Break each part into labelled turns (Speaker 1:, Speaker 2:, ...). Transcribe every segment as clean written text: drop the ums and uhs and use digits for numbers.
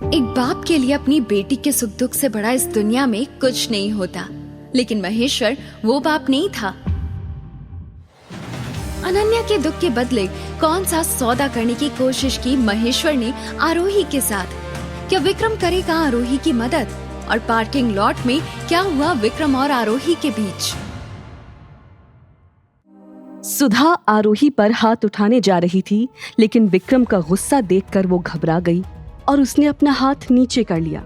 Speaker 1: एक बाप के लिए अपनी बेटी के सुख दुख से बड़ा इस दुनिया में कुछ नहीं होता, लेकिन महेश्वर वो बाप नहीं था। अनन्या के दुख के बदले कौन सा सौदा करने की कोशिश की महेश्वर ने आरोही के साथ। क्या विक्रम करेगा आरोही की मदद? और पार्किंग लॉट में क्या हुआ विक्रम और आरोही के बीच?
Speaker 2: सुधा आरोही पर हाथ उठाने जा रही थी, लेकिन विक्रम का गुस्सा देखकर वो घबरा गई और उसने अपना हाथ नीचे कर लिया।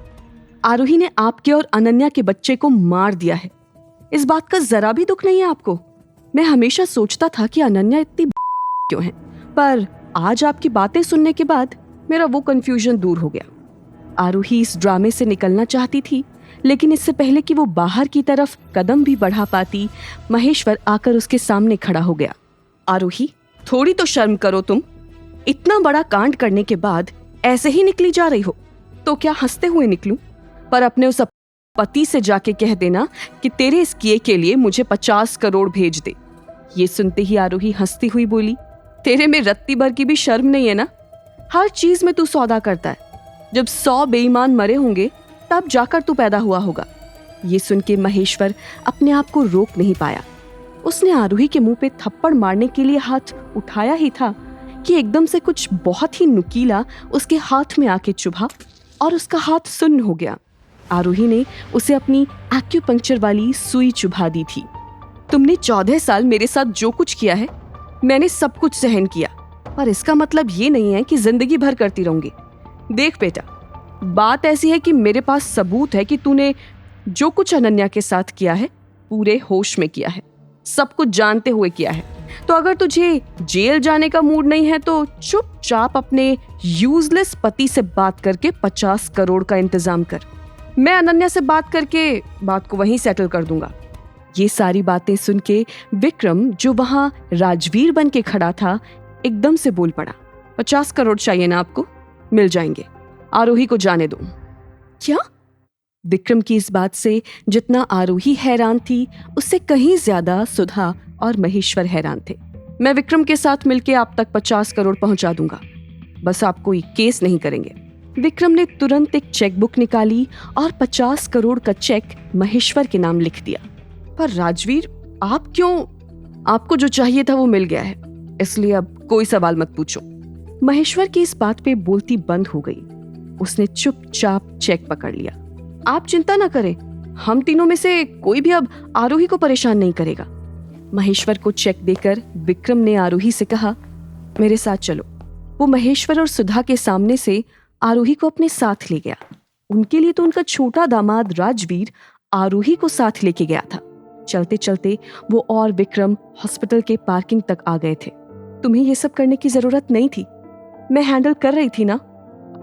Speaker 2: आरोही ने आपके और अनन्या के बच्चे को मार दिया है। इस बात का जरा भी दुख नहीं है आपको? मैं हमेशा सोचता था कि अनन्या इतनी क्यों है, पर आज आपकी बातें सुनने के बाद मेरा वो कंफ्यूजन दूर हो गया। आरोही इस ड्रामे से निकलना चाहती थी, लेकिन इससे पहले कि वो बाहर की तरफ कदम भी बढ़ा पाती, महेश्वर आकर उसके सामने खड़ा हो गया। आरोही, थोड़ी तो शर्म करो तुम। इतना बड़ा कांड करने के बाद ऐसे ही निकली जा रही हो तो क्या हंसते हुए निकलूं? पर अपने उस पति से जाके कह देना कि तेरे इस किए के लिए मुझे 50 करोड़ भेज दे। ये सुनते ही आरोही हंसती हुई बोली, तेरे में रत्ती भर की भी शर्म नहीं है ना? हर चीज में तू सौदा करता है। जब 100 बेईमान मरे होंगे तब जाकर तू पैदा हुआ होगा। ये सुन के महेश्वर अपने आप को रोक नहीं पाया। उसने आरोही के मुंह पे थप्पड़ मारने के लिए हाथ उठाया ही था कि एकदम से कुछ बहुत ही नुकीला उसके हाथ में आके चुभा और उसका हाथ सुन्न हो गया। आरोही ने उसे अपनी एक्यूपंक्चर वाली सुई चुभा दी थी। तुमने 14 साल मेरे साथ जो कुछ किया है, मैंने सब कुछ सहन किया, पर इसका मतलब ये नहीं है कि जिंदगी भर करती रहूंगी। देख बेटा, बात ऐसी है कि मेरे पास सबूत है कि तूने जो कुछ अनन्या के साथ किया है पूरे होश में किया है, सब कुछ जानते हुए किया है। तो अगर तुझे जेल जाने का मूड नहीं है तो चुपचाप अपने यूजलेस पति से बात करके 50 करोड़ का इंतजाम कर। मैं अनन्या से बात करके बात को वहीं सेटल कर दूंगा। ये सारी बातें सुन के विक्रम, जो वहां राजवीर बन के खड़ा था, एकदम से बोल पड़ा, 50 करोड़ चाहिए ना आपको? मिल जाएंगे, आरोही को जाने दो। क्या? विक्रम की इस बात से जितना आरोही हैरान थी, उससे कहीं ज्यादा सुधा और महेश्वर हैरान थे। मैं विक्रम के साथ मिलकर आप तक 50 करोड़ पहुंचा दूंगा, बस आप कोई केस नहीं करेंगे। विक्रम ने तुरंत एक चेकबुक निकाली और 50 करोड़ का चेक महेश्वर के नाम लिख दिया। पर राजवीर, आप क्यों? आपको जो चाहिए था वो मिल गया है, इसलिए अब कोई सवाल मत पूछो। महेश्वर की इस बात पे बोलती बंद हो गई। उसने चुपचाप चेक पकड़ लिया। आप चिंता ना करें, हम तीनों में से कोई भी अब आरोही को परेशान नहीं करेगा। महेश्वर को चेक देकर विक्रम ने आरोही से कहा, मेरे साथ चलो। वो महेश्वर और सुधा के सामने से आरोही को अपने साथ ले गया। उनके लिए तो उनका छोटा दामाद राजवीर आरोही को साथ लेके गया था। चलते चलते वो और विक्रम हॉस्पिटल के पार्किंग तक आ गए थे। तुम्हें ये सब करने की जरूरत नहीं थी, मैं हैंडल कर रही थी ना।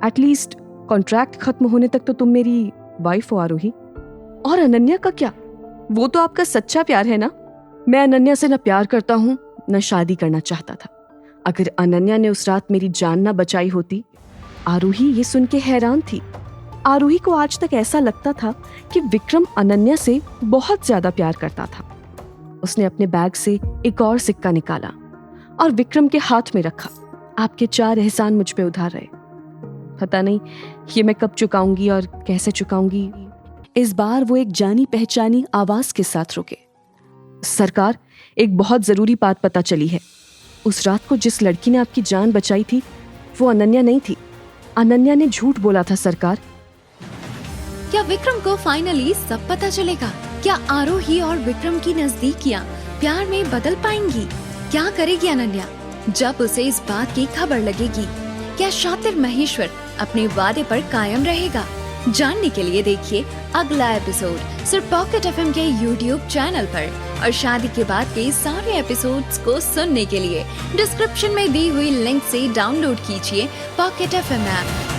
Speaker 2: एटलीस्ट कॉन्ट्रैक्ट खत्म होने तक तो तुम मेरी वाइफ हो आरोही। और अनन्या का क्या? वो तो आपका सच्चा प्यार है ना? मैं अनन्या से न प्यार करता हूँ न शादी करना चाहता था। अगर अनन्या ने उस रात मेरी जान न बचाई होती। आरोही ये सुन के हैरान थी। आरोही को आज तक ऐसा लगता था कि विक्रम अनन्या से बहुत ज्यादा प्यार करता था। उसने अपने बैग से एक और सिक्का निकाला और विक्रम के हाथ में रखा। आपके 4 एहसान मुझ पे उधार रहे, पता नहीं ये मैं कब चुकाऊंगी और कैसे चुकाऊंगी। इस बार वो एक जानी पहचानी आवाज के साथ रुके। सरकार, एक बहुत जरूरी बात पता चली है। उस रात को जिस लड़की ने आपकी जान बचाई थी वो अनन्या नहीं थी। अनन्या ने झूठ बोला था सरकार।
Speaker 1: क्या विक्रम को फाइनली सब पता चलेगा? क्या आरोही और विक्रम की नजदीकियां प्यार में बदल पाएंगी? क्या करेगी अनन्या जब उसे इस बात की खबर लगेगी? क्या शातिर महेश्वर अपने वादे पर कायम रहेगा? जानने के लिए देखिए अगला एपिसोड सिर्फ पॉकेट एफएम के YouTube चैनल पर। और शादी के बाद के सारे एपिसोड्स को सुनने के लिए डिस्क्रिप्शन में दी हुई लिंक से डाउनलोड कीजिए पॉकेट एफएम ऐप।